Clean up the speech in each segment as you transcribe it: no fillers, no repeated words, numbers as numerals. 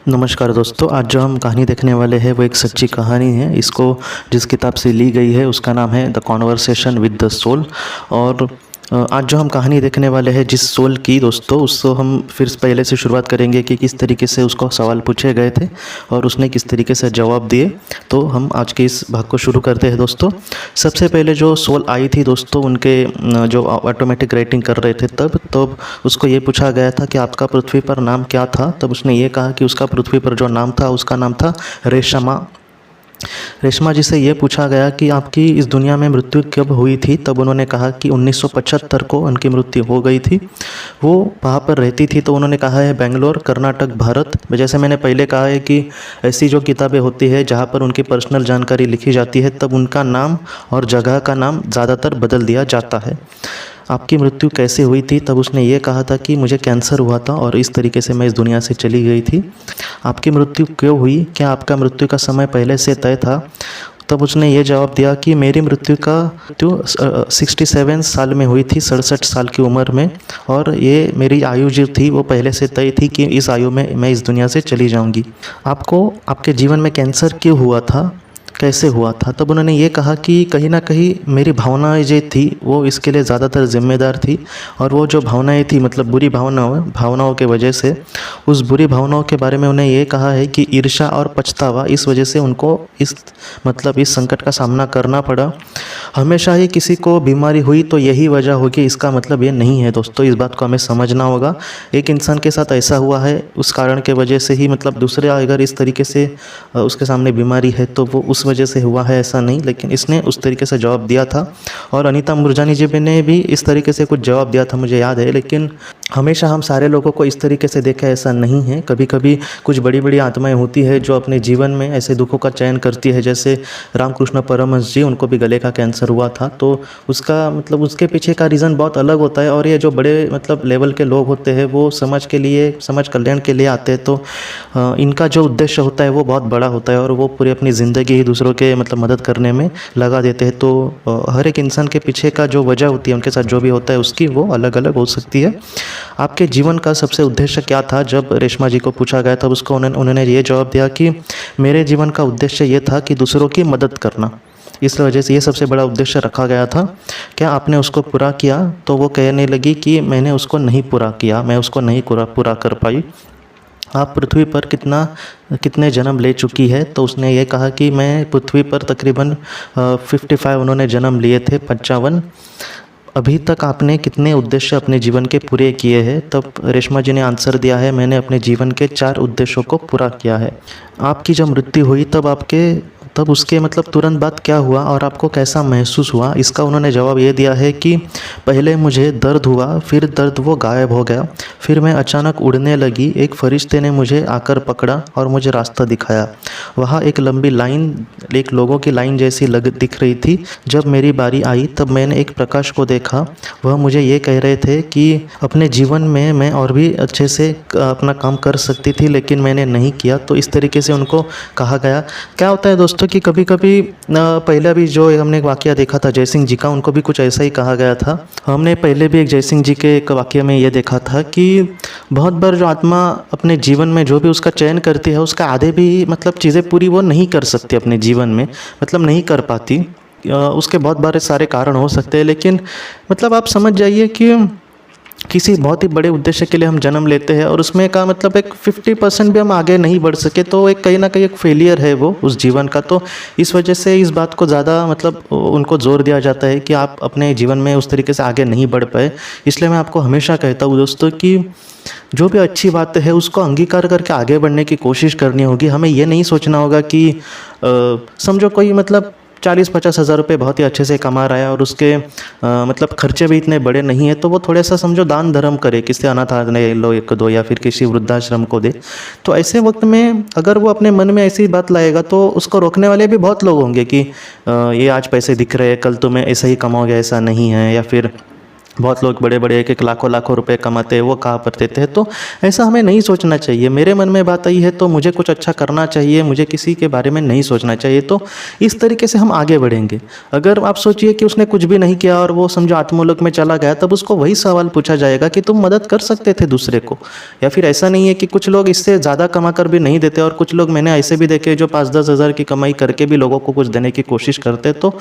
नमस्कार दोस्तों, आज जो हम कहानी देखने वाले हैं वो एक सच्ची कहानी है। इसको जिस किताब से ली गई है उसका नाम है the conversation with the soul. और आज जो हम कहानी देखने वाले हैं जिस सोल की दोस्तों, उसको हम फिर पहले से शुरुआत करेंगे कि किस तरीके से उसको सवाल पूछे गए थे और उसने किस तरीके से जवाब दिए। तो हम आज के इस भाग को शुरू करते हैं दोस्तों। सबसे पहले जो सोल आई थी दोस्तों, उनके जो ऑटोमेटिक राइटिंग कर रहे थे तब उसको ये पूछा गया था कि आपका पृथ्वी पर नाम क्या था। तब उसने ये कहा कि उसका पृथ्वी पर जो नाम था उसका नाम था रेशमा। रेशमा जी से ये पूछा गया कि आपकी इस दुनिया में मृत्यु कब हुई थी। तब उन्होंने कहा कि 1975 को उनकी मृत्यु हो गई थी। वो वहाँ पर रहती थी, तो उन्होंने कहा है बेंगलोर, कर्नाटक, भारत। जैसे मैंने पहले कहा है कि ऐसी जो किताबें होती है जहाँ पर उनकी पर्सनल जानकारी लिखी जाती है तब उनका नाम और जगह का नाम ज़्यादातर बदल दिया जाता है। आपकी मृत्यु कैसे हुई थी। तब उसने ये कहा था कि मुझे कैंसर हुआ था और इस तरीके से मैं इस दुनिया से चली गई थी। आपकी मृत्यु क्यों हुई, क्या आपका मृत्यु का समय पहले से तय था। तब उसने ये जवाब दिया कि मेरी मृत्यु 67 साल में हुई थी, 67 साल की उम्र में। और ये मेरी आयु जो थी वो पहले से तय थी कि इस आयु में मैं इस दुनिया से चली जाऊंगी। आपको आपके जीवन में कैंसर क्यों हुआ था, कैसे हुआ था। तब उन्होंने ये कहा कि कहीं ना कहीं मेरी भावनाएं जो थी वो इसके लिए ज़्यादातर जिम्मेदार थी। और वो जो भावनाएं थी, मतलब बुरी भावनाओं के वजह से, उस बुरी भावनाओं के बारे में उन्हें ये कहा है कि ईर्ष्या और पछतावा, इस वजह से उनको इस संकट का सामना करना पड़ा। हमेशा ही किसी को बीमारी हुई तो यही वजह होगी, इसका मतलब ये नहीं है दोस्तों। इस बात को हमें समझना होगा। एक इंसान के साथ ऐसा हुआ है उस कारण के वजह से ही, मतलब दूसरे अगर इस तरीके से उसके सामने बीमारी है तो वो उस वजह से हुआ है, ऐसा नहीं। लेकिन इसने उस तरीके से जवाब दिया था। और अनीता मूरजानी जी ने भी इस तरीके से कुछ जवाब दिया था, मुझे याद है। लेकिन हमेशा हम सारे लोगों को इस तरीके से देखें, ऐसा नहीं है। कभी कभी कुछ बड़ी बड़ी आत्माएं होती है जो अपने जीवन में ऐसे दुखों का चयन करती है। जैसे रामकृष्ण परमहंस जी, उनको भी गले का कैंसर हुआ था, तो उसका मतलब उसके पीछे का रीज़न बहुत अलग होता है। और ये जो बड़े मतलब लेवल के लोग होते हैं वो समाज कल्याण के लिए आते हैं, तो इनका जो उद्देश्य होता है वो बहुत बड़ा होता है और वो पूरी अपनी ज़िंदगी ही दूसरों के मतलब मदद करने में लगा देते हैं। तो हर एक इंसान के पीछे का जो वजह होती है, उनके साथ जो भी होता है उसकी वो अलग अलग हो सकती है। आपके जीवन का सबसे उद्देश्य क्या था। जब रेशमा जी को पूछा गया तब उन्होंने ये जवाब दिया कि मेरे जीवन का उद्देश्य ये था कि दूसरों की मदद करना। इस वजह से ये सबसे बड़ा उद्देश्य रखा गया था। क्या आपने उसको पूरा किया। तो वो कहने लगी कि मैंने उसको नहीं पूरा किया, मैं उसको नहीं पूरा कर पाई। आप पृथ्वी पर कितने जन्म ले चुकी है। तो उसने ये कहा कि मैं पृथ्वी पर तकरीबन 55 उन्होंने जन्म लिए थे, 55। अभी तक आपने कितने उद्देश्य अपने जीवन के पूरे किए हैं। तब रेशमा जी ने आंसर दिया है, मैंने अपने जीवन के 4 उद्देश्यों को पूरा किया है। आपकी जब मृत्यु हुई तब उसके मतलब तुरंत बाद क्या हुआ और आपको कैसा महसूस हुआ। इसका उन्होंने जवाब ये दिया है कि पहले मुझे दर्द हुआ, फिर दर्द वो गायब हो गया, फिर मैं अचानक उड़ने लगी। एक फरिश्ते ने मुझे आकर पकड़ा और मुझे रास्ता दिखाया। वहाँ एक लंबी लाइन, एक लोगों की लाइन जैसी दिख रही थी। जब मेरी बारी आई तब मैंने एक प्रकाश को देखा। वह मुझे ये कह रहे थे कि अपने जीवन में मैं और भी अच्छे से अपना काम कर सकती थी, लेकिन मैंने नहीं किया। तो इस तरीके से उनको कहा गया। क्या होता है दोस्तों कि कभी कभी पहले भी जो हमने एक वाक़या देखा था जयसिंह जी का, उनको भी कुछ ऐसा ही कहा गया था। हमने पहले भी एक जयसिंह जी के एक वाक़ये में ये देखा था कि बहुत बार जो आत्मा अपने जीवन में जो भी उसका चयन करती है, उसका आधे भी मतलब चीज़ें पूरी वो नहीं कर सकती अपने जीवन में, मतलब नहीं कर पाती। उसके बहुत बारे सारे कारण हो सकते हैं, लेकिन मतलब आप समझ जाइए कि किसी बहुत ही बड़े उद्देश्य के लिए हम जन्म लेते हैं और उसमें का मतलब एक 50% भी हम आगे नहीं बढ़ सके तो एक कहीं ना कहीं एक फेलियर है वो उस जीवन का। तो इस वजह से इस बात को ज़्यादा मतलब उनको जोर दिया जाता है कि आप अपने जीवन में उस तरीके से आगे नहीं बढ़ पाए। इसलिए मैं आपको हमेशा कहता हूँ दोस्तों कि जो भी अच्छी बात है उसको अंगीकार करके आगे बढ़ने की कोशिश करनी होगी। हमें ये नहीं सोचना होगा कि समझो कोई मतलब 40-50 हज़ार रुपये बहुत ही अच्छे से कमा रहा है और उसके मतलब खर्चे भी इतने बड़े नहीं है, तो वो थोड़ा सा समझो दान धर्म करे, किसी अनाथ आश्रम लो एक दो या फिर किसी वृद्धाश्रम को दे। तो ऐसे वक्त में अगर वो अपने मन में ऐसी बात लाएगा तो उसको रोकने वाले भी बहुत लोग होंगे कि ये आज पैसे दिख रहे हैं, कल तुम्हें ऐसा ही कमाओगे, ऐसा नहीं है। या फिर बहुत लोग बड़े बड़े एक एक लाखों लाखों रुपए कमाते हैं, वो कहाँ पर देते हैं। तो ऐसा हमें नहीं सोचना चाहिए। मेरे मन में बात आई है तो मुझे कुछ अच्छा करना चाहिए, मुझे किसी के बारे में नहीं सोचना चाहिए। तो इस तरीके से हम आगे बढ़ेंगे। अगर आप सोचिए कि उसने कुछ भी नहीं किया और वो समझो आत्मलोक में चला गया, तब उसको वही सवाल पूछा जाएगा कि तुम मदद कर सकते थे दूसरे को। या फिर ऐसा नहीं है कि कुछ लोग इससे ज़्यादा कमा कर भी नहीं देते, और कुछ लोग मैंने ऐसे भी देखे जो 5-10 हज़ार की कमाई करके भी लोगों को कुछ देने की कोशिश करते। तो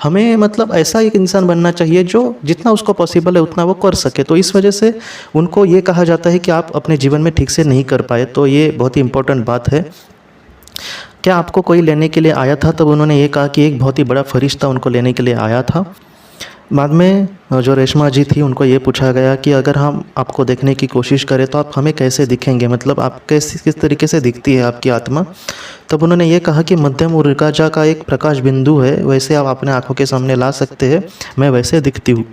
हमें मतलब ऐसा एक इंसान बनना चाहिए जो जितना उसको पॉसिबल है उतना वो कर सके। तो इस वजह से उनको ये कहा जाता है कि आप अपने जीवन में ठीक से नहीं कर पाए। तो ये बहुत ही इंपॉर्टेंट बात है। क्या आपको कोई लेने के लिए आया था? तब उन्होंने ये कहा कि एक बहुत ही बड़ा फरिश्ता उनको लेने के लिए आया था। बाद में जो रेशमा जी थी उनको ये पूछा गया कि अगर हम आपको देखने की कोशिश करें तो आप हमें कैसे दिखेंगे, मतलब आप किस तरीके से दिखती है आपकी आत्मा। तब उन्होंने ये कहा कि मध्यम ऊर्जा का एक प्रकाश बिंदु है, वैसे आप अपने आंखों के सामने ला सकते हैं, मैं वैसे दिखती हूँ।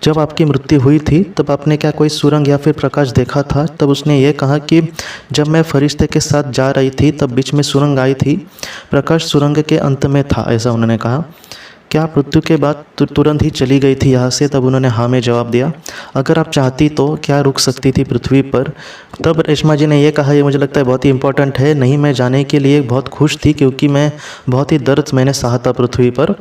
जब आपकी मृत्यु हुई थी तब आपने क्या कोई सुरंग या फिर प्रकाश देखा था? तब उसने ये कहा कि जब मैं फरिश्ते के साथ जा रही थी तब बीच में सुरंग आई थी, प्रकाश सुरंग के अंत में था, ऐसा उन्होंने कहा। क्या आप मृत्यु के बाद तुरंत ही चली गई थी यहाँ से? तब उन्होंने हाँ में जवाब दिया। अगर आप चाहती तो क्या रुक सकती थी पृथ्वी पर? तब रेशमा जी ने यह कहा, ये मुझे लगता है बहुत ही इंपॉर्टेंट है, नहीं मैं जाने के लिए बहुत खुश थी क्योंकि मैं बहुत ही दर्द मैंने सहा था पृथ्वी पर।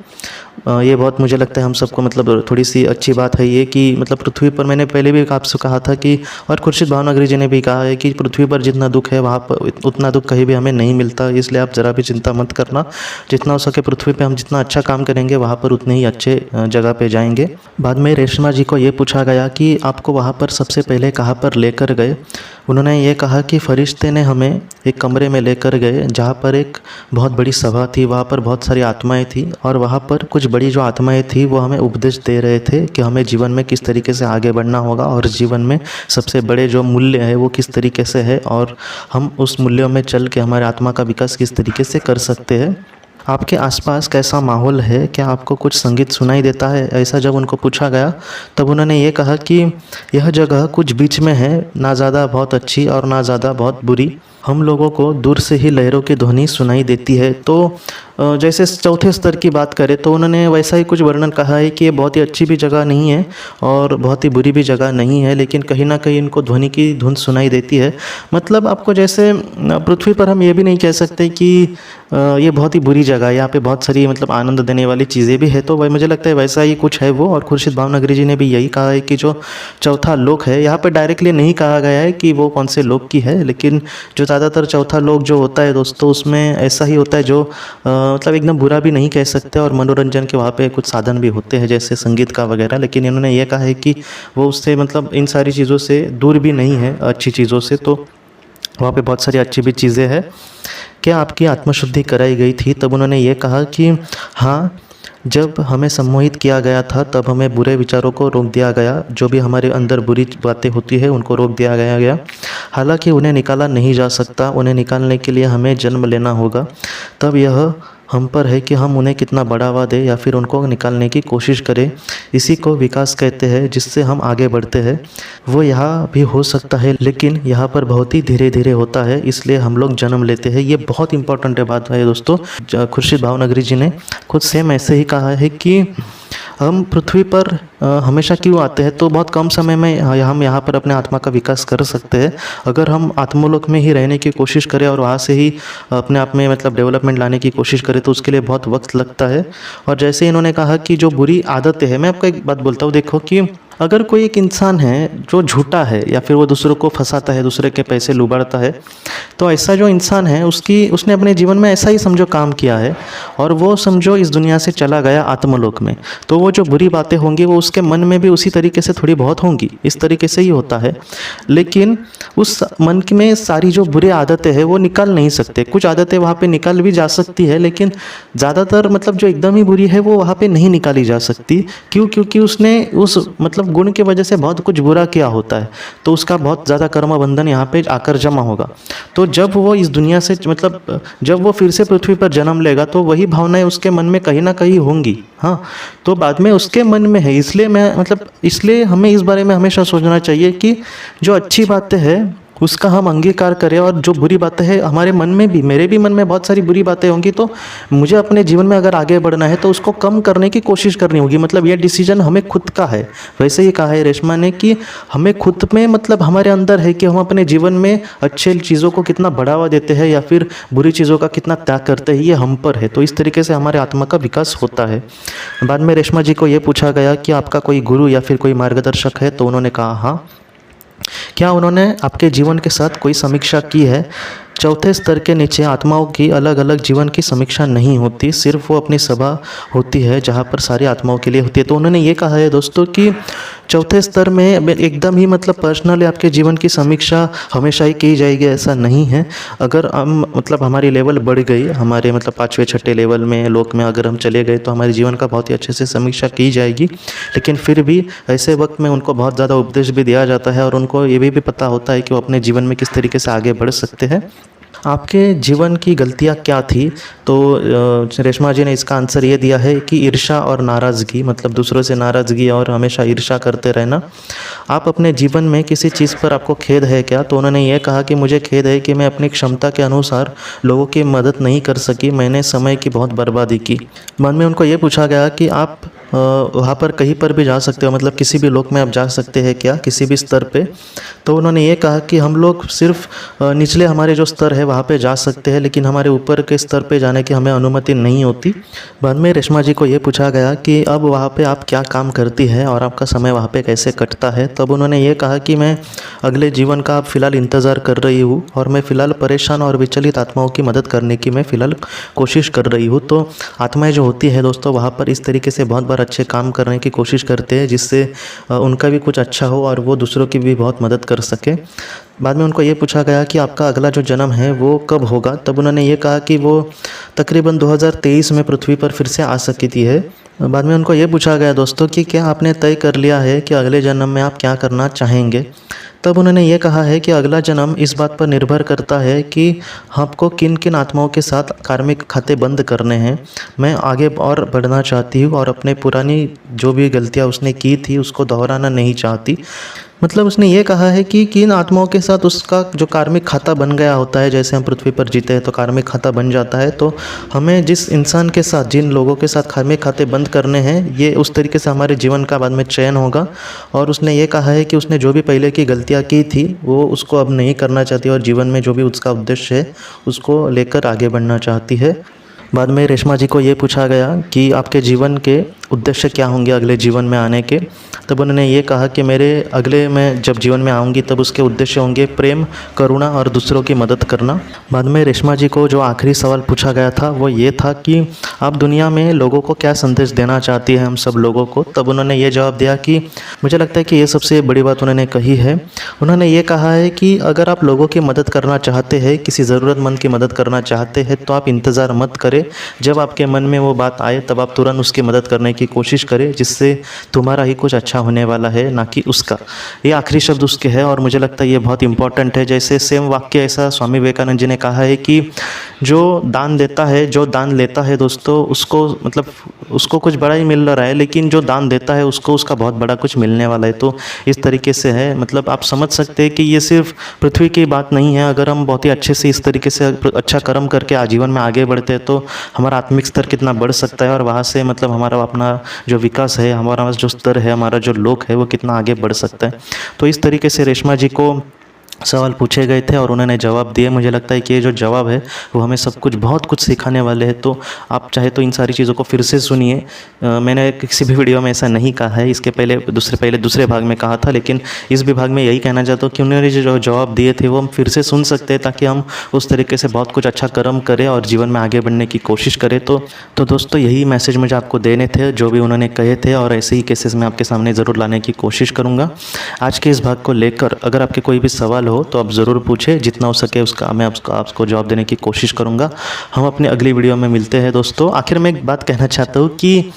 ये बहुत मुझे लगता है हम सबको मतलब थोड़ी सी अच्छी बात है ये कि मतलब पृथ्वी पर मैंने पहले भी आपसे कहा था कि, और खुर्शीद भावनगरी जी ने भी कहा है कि पृथ्वी पर जितना दुख है वहाँ पर उतना दुख कहीं भी हमें नहीं मिलता। इसलिए आप ज़रा भी चिंता मत करना, जितना हो सके पृथ्वी पे हम जितना अच्छा काम करेंगे वहाँ पर उतने ही अच्छे जगह पे जाएंगे। बाद में रेशमा जी को ये पूछा गया कि आपको वहाँ पर सबसे पहले कहाँ पर लेकर गए? उन्होंने ये कहा कि फरिश्ते ने हमें एक कमरे में लेकर गए जहाँ पर एक बहुत बड़ी सभा थी, वहाँ पर बहुत सारी आत्माएं थी, और वहाँ पर कुछ बड़ी जो आत्माएं थी वो हमें उपदेश दे रहे थे कि हमें जीवन में किस तरीके से आगे बढ़ना होगा, और जीवन में सबसे बड़े जो मूल्य है वो किस तरीके से है, और हम उस मूल्यों में चल के हमारे आत्मा का विकास किस तरीके से कर सकते हैं। आपके आसपास कैसा माहौल है? क्या आपको कुछ संगीत सुनाई देता है? ऐसा जब उनको पूछा गया तब उन्होंने ये कहा कि यह जगह कुछ बीच में है, ना ज़्यादा बहुत अच्छी और ना ज़्यादा बहुत बुरी। हम लोगों को दूर से ही लहरों की ध्वनि सुनाई देती है। तो जैसे चौथे स्तर की बात करें तो उन्होंने वैसा ही कुछ वर्णन कहा है कि ये बहुत ही अच्छी भी जगह नहीं है और बहुत ही बुरी भी जगह नहीं है, लेकिन कहीं ना कहीं इनको ध्वनि की धुन सुनाई देती है। मतलब आपको जैसे पृथ्वी पर हम ये भी नहीं कह सकते कि ये बहुत ही बुरी जगह है, यहाँ पे बहुत सारी मतलब आनंद देने वाली चीज़ें भी है। तो वही मुझे लगता है वैसा ही कुछ है वो। और खुर्शीद भावनगरी जी ने भी यही कहा है कि जो चौथा लोक है, यहाँ पे डायरेक्टली नहीं कहा गया है कि वो कौन से लोक की है, लेकिन जो ज़्यादातर चौथा लोक जो होता है दोस्तों, उसमें ऐसा ही होता है जो मतलब एकदम बुरा भी नहीं कह सकते, और मनोरंजन के वहाँ पे कुछ साधन भी होते हैं जैसे संगीत का वगैरह। लेकिन इन्होंने ये कहा है कि वो उससे मतलब इन सारी चीज़ों से दूर भी नहीं है, अच्छी चीज़ों से। तो वहाँ पे बहुत सारी अच्छी भी चीज़ें हैं। क्या आपकी आत्मशुद्धि कराई गई थी? तब उन्होंने ये कहा कि हाँ, जब हमें सम्मोहित किया गया था तब हमें बुरे विचारों को रोक दिया गया, जो भी हमारे अंदर बुरी बातें होती है उनको रोक दिया गया। हालांकि उन्हें निकाला नहीं जा सकता, उन्हें निकालने के लिए हमें जन्म लेना होगा। तब यह हम पर है कि हम उन्हें कितना बढ़ावा दें या फिर उनको निकालने की कोशिश करें। इसी को विकास कहते हैं, जिससे हम आगे बढ़ते हैं। वो यहाँ भी हो सकता है, लेकिन यहाँ पर बहुत ही धीरे धीरे होता है, इसलिए हम लोग जन्म लेते हैं। ये बहुत इंपॉर्टेंट है बात है दोस्तों। खुर्शीद भावनगरी जी ने खुद सेम ऐसे ही कहा है कि हम पृथ्वी पर हमेशा क्यों आते हैं, तो बहुत कम समय में हम यहाँ पर अपने आत्मा का विकास कर सकते हैं। अगर हम आत्मलोक में ही रहने की कोशिश करें और वहाँ से ही अपने आप में मतलब डेवलपमेंट लाने की कोशिश करें तो उसके लिए बहुत वक्त लगता है। और जैसे इन्होंने कहा कि जो बुरी आदतें हैं, मैं आपको एक बात बोलता हूँ, देखो कि अगर कोई एक इंसान है जो झूठा है या फिर वो दूसरों को फंसाता है, दूसरे के पैसे लुबाड़ता है, तो ऐसा जो इंसान है उसने अपने जीवन में ऐसा ही समझो काम किया है और वो समझो इस दुनिया से चला गया आत्मलोक में, तो वो जो बुरी बातें होंगी वो उसके मन में भी उसी तरीके से थोड़ी बहुत होंगी। इस तरीके से ही होता है। लेकिन उस मन में सारी जो बुरी आदतें हैं वो निकाल नहीं सकते। कुछ आदतें वहाँ पे निकाल भी जा सकती है, लेकिन ज़्यादातर मतलब जो एकदम ही बुरी है वो वहाँ पे नहीं निकाली जा सकती। क्यों? क्योंकि उसने उस मतलब गुण की वजह से बहुत कुछ बुरा किया होता है, तो उसका बहुत ज़्यादा कर्म बंधन यहाँ पे आकर जमा होगा। तो जब वो इस दुनिया से मतलब जब वो फिर से पृथ्वी पर जन्म लेगा तो वही भावनाएं उसके मन में कहीं ना कहीं होंगी। हाँ, तो बाद में उसके मन में है। इसलिए हमें इस बारे में हमेशा सोचना चाहिए कि जो अच्छी बातें हैं उसका हम अंगीकार करें, और जो बुरी बातें हैं हमारे मन में भी, मेरे भी मन में बहुत सारी बुरी बातें होंगी, तो मुझे अपने जीवन में अगर आगे बढ़ना है तो उसको कम करने की कोशिश करनी होगी। मतलब ये डिसीजन हमें खुद का है। वैसे ही कहा है रेशमा ने कि हमें खुद में, मतलब हमारे अंदर है कि हम अपने जीवन में अच्छे चीज़ों को कितना बढ़ावा देते हैं या फिर बुरी चीज़ों का कितना त्याग करते हैं, ये हम पर है। तो इस तरीके से हमारे आत्मा का विकास होता है। बाद में रेशमा जी को ये पूछा गया कि आपका कोई गुरु या फिर कोई मार्गदर्शक है, तो उन्होंने कहा हाँ। क्या उन्होंने आपके जीवन के साथ कोई समीक्षा की है? चौथे स्तर के नीचे आत्माओं की अलग अलग जीवन की समीक्षा नहीं होती, सिर्फ वो अपनी सभा होती है जहाँ पर सारी आत्माओं के लिए होती है। तो उन्होंने ये कहा है दोस्तों कि चौथे स्तर में एकदम ही मतलब पर्सनली आपके जीवन की समीक्षा हमेशा ही की जाएगी, ऐसा नहीं है। अगर हम मतलब हमारी लेवल बढ़ गई, हमारे मतलब 5वें 6ठे लेवल में लोक में अगर हम चले गए तो हमारे जीवन का बहुत ही अच्छे से समीक्षा की जाएगी। लेकिन फिर भी ऐसे वक्त में उनको बहुत ज़्यादा उपदेश भी दिया जाता है और उनको ये भी पता होता है कि वो अपने जीवन में किस तरीके से आगे बढ़ सकते हैं। आपके जीवन की गलतियाँ क्या थी? तो रेशमा जी ने इसका आंसर ये दिया है कि ईर्ष्या और नाराज़गी, मतलब दूसरों से नाराज़गी और हमेशा ईर्ष्या करते रहना। आप अपने जीवन में किसी चीज़ पर आपको खेद है क्या? तो उन्होंने ये कहा कि मुझे खेद है कि मैं अपनी क्षमता के अनुसार लोगों की मदद नहीं कर सकी, मैंने समय की बहुत बर्बादी की। मन में उनको ये पूछा गया कि आप वहाँ पर कहीं पर भी जा सकते हो, मतलब किसी भी लोक में आप जा सकते हैं क्या, किसी भी स्तर पे? तो उन्होंने ये कहा कि हम लोग सिर्फ निचले हमारे जो स्तर है वहाँ पे जा सकते हैं, लेकिन हमारे ऊपर के स्तर पे जाने की हमें अनुमति नहीं होती। बाद में रेशमा जी को ये पूछा गया कि अब वहाँ पे आप क्या काम करती है और आपका समय वहाँ पे कैसे कटता है? तब उन्होंने ये कहा कि मैं अगले जीवन का फ़िलहाल इंतज़ार कर रही हूँ और मैं फ़िलहाल परेशान और विचलित आत्माओं की मदद करने की मैं फ़िलहाल कोशिश कर रही हूँ। तो आत्माएँ जो होती है दोस्तों, वहाँ पर इस तरीके से बहुत बार अच्छे काम करने की कोशिश करते हैं जिससे उनका भी कुछ अच्छा हो और वो दूसरों की भी बहुत मदद कर सके। बाद में उनको ये पूछा गया कि आपका अगला जो जन्म है वो कब होगा? तब उन्होंने ये कहा कि वो तकरीबन 2023 में पृथ्वी पर फिर से आ सकती है। बाद में उनको ये पूछा गया दोस्तों कि क्या आपने तय कर लिया है कि अगले जन्म में आप क्या करना चाहेंगे? तब उन्होंने ये कहा है कि अगला जन्म इस बात पर निर्भर करता है कि आपको किन किन आत्माओं के साथ कार्मिक खाते बंद करने हैं। मैं आगे और बढ़ना चाहती हूँ और अपने पुरानी जो भी गलतियाँ उसने की थी उसको दोहराना नहीं चाहती। मतलब उसने ये कहा है कि किन आत्माओं के साथ उसका जो कार्मिक खाता बन गया होता है, जैसे हम पृथ्वी पर जीते हैं तो कार्मिक खाता बन जाता है, तो हमें जिस इंसान के साथ, जिन लोगों के साथ कार्मिक खाते बंद करने हैं, ये उस तरीके से हमारे जीवन का बाद में चयन होगा। और उसने ये कहा है कि उसने जो भी पहले की गलतियाँ की थी वो उसको अब नहीं करना चाहती और जीवन में जो भी उसका उद्देश्य है उसको लेकर आगे बढ़ना चाहती है। बाद में रेशमा जी को ये पूछा गया कि आपके जीवन के उद्देश्य क्या होंगे अगले जीवन में आने के? तब उन्होंने ये कहा कि मेरे अगले मैं जब जीवन में आऊँगी तब उसके उद्देश्य होंगे प्रेम, करुणा और दूसरों की मदद करना। बाद में रेशमा जी को जो आखिरी सवाल पूछा गया था वो ये था कि आप दुनिया में लोगों को क्या संदेश देना चाहती है, हम सब लोगों को? तब उन्होंने ये जवाब दिया कि मुझे लगता है कि ये सबसे बड़ी बात उन्होंने कही है। उन्होंने ये कहा है कि अगर आप लोगों की मदद करना चाहते हैं, किसी ज़रूरतमंद की मदद करना चाहते हैं, तो आप इंतज़ार मत करें। जब आपके मन में वो बात आए तब आप तुरंत उसकी मदद करने की कोशिश करें, जिससे तुम्हारा ही कुछ अच्छा होने वाला है, ना कि उसका। ये आखिरी शब्द उसके है और मुझे लगता है ये बहुत इंपॉर्टेंट है। जैसे सेम वाक्य ऐसा स्वामी विवेकानंद जी ने कहा है कि जो दान देता है, जो दान लेता है दोस्तों, उसको मतलब उसको कुछ बड़ा ही मिल रहा है, लेकिन जो दान देता है उसको उसका बहुत बड़ा कुछ मिलने वाला है। तो इस तरीके से है, मतलब आप समझ सकते हैं कि ये सिर्फ पृथ्वी की बात नहीं है। अगर हम बहुत ही अच्छे से इस तरीके से अच्छा कर्म करके आजीवन में आगे बढ़ते हैं तो हमारा आत्मिक स्तर कितना बढ़ सकता है और वहाँ से मतलब हमारा अपना जो विकास है, हमारा जो स्तर है, हमारा जो लोक है, वो कितना आगे बढ़ सकता है। तो इस तरीके से रेशमा जी को सवाल पूछे गए थे और उन्होंने जवाब दिए। मुझे लगता है कि ये जो जवाब है वो हमें सब कुछ बहुत कुछ सिखाने वाले हैं। तो आप चाहे तो इन सारी चीज़ों को फिर से सुनिए। मैंने किसी भी वीडियो में ऐसा नहीं कहा है, इसके पहले दूसरे भाग में कहा था, लेकिन इस विभाग में यही कहना चाहता हूँ कि उन्होंने जो जवाब दिए थे वो हम फिर से सुन सकते हैं, ताकि हम उस तरीके से बहुत कुछ अच्छा कर्म करें और जीवन में आगे बढ़ने की कोशिश करें। तो दोस्तों यही मैसेज मुझे आपको देने थे, जो भी उन्होंने कहे थे, और ऐसे ही केसेस मैं आपके सामने ज़रूर लाने की कोशिश करूँगा। आज के इस भाग को लेकर अगर आपके कोई भी सवाल हो तो आप ज़रूर पूछें, जितना हो सके उसका मैं आपको जवाब देने की कोशिश करूँगा। हम अपने अगली वीडियो में मिलते हैं दोस्तों। आखिर में एक बात कहना चाहता हूँ कि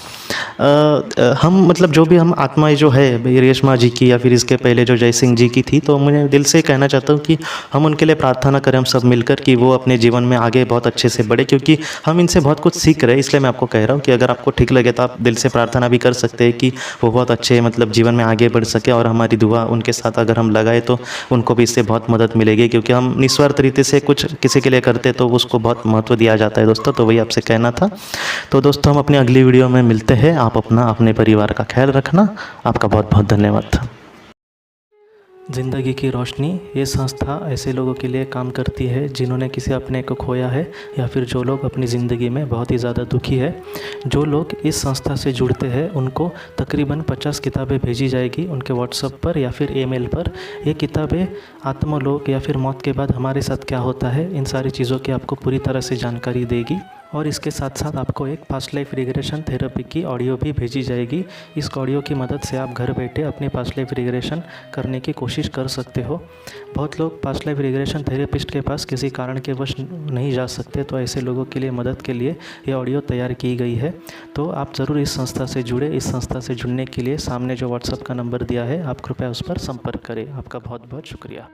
हम मतलब जो भी हम आत्माएं जो है रेशमा जी की या फिर इसके पहले जो जय सिंह जी की थी, तो मुझे दिल से कहना चाहता हूँ कि हम उनके लिए प्रार्थना करें, हम सब मिलकर, कि वो अपने जीवन में आगे बहुत अच्छे से बढ़े, क्योंकि हम इनसे बहुत कुछ सीख रहे हैं। इसलिए मैं आपको कह रहा हूँ कि अगर आपको ठीक लगे तो आप दिल से प्रार्थना भी कर सकते हैं कि वो बहुत अच्छे मतलब जीवन में आगे बढ़ सके, और हमारी दुआ उनके साथ अगर हम लगाए तो उनको भी इससे से बहुत मदद मिलेगी, क्योंकि हम निस्वार्थ रीति से कुछ किसी के लिए करते तो उसको बहुत महत्व दिया जाता है दोस्तों। तो वही आपसे कहना था। तो दोस्तों हम अपनी अगली वीडियो में मिलते हैं। आप अपने परिवार का ख्याल रखना। आपका बहुत बहुत धन्यवाद। ज़िंदगी की रोशनी ये संस्था ऐसे लोगों के लिए काम करती है जिन्होंने किसी अपने को खोया है, या फिर जो लोग अपनी ज़िंदगी में बहुत ही ज़्यादा दुखी है। जो लोग इस संस्था से जुड़ते हैं उनको तकरीबन 50 किताबें भेजी जाएगी उनके व्हाट्सएप पर या फिर ईमेल पर। ये किताबें आत्मलोक या फिर मौत के बाद हमारे साथ क्या होता है, इन सारी चीज़ों की आपको पूरी तरह से जानकारी देगी। और इसके साथ साथ आपको एक पास्ट लाइफ रिग्रेशन थेरेपी की ऑडियो भी भेजी जाएगी। इस ऑडियो की मदद से आप घर बैठे अपनी पास्ट लाइफ रिग्रेशन करने की कोशिश कर सकते हो। बहुत लोग पास्ट लाइफ रिग्रेशन थेरेपिस्ट के पास किसी कारण के वश नहीं जा सकते, तो ऐसे लोगों के लिए मदद के लिए ये ऑडियो तैयार की गई है। तो आप ज़रूर इस संस्था से जुड़े। इस संस्था से जुड़ने के लिए सामने जो व्हाट्सएप का नंबर दिया है, आप कृपया उस पर संपर्क करें। आपका बहुत बहुत शुक्रिया।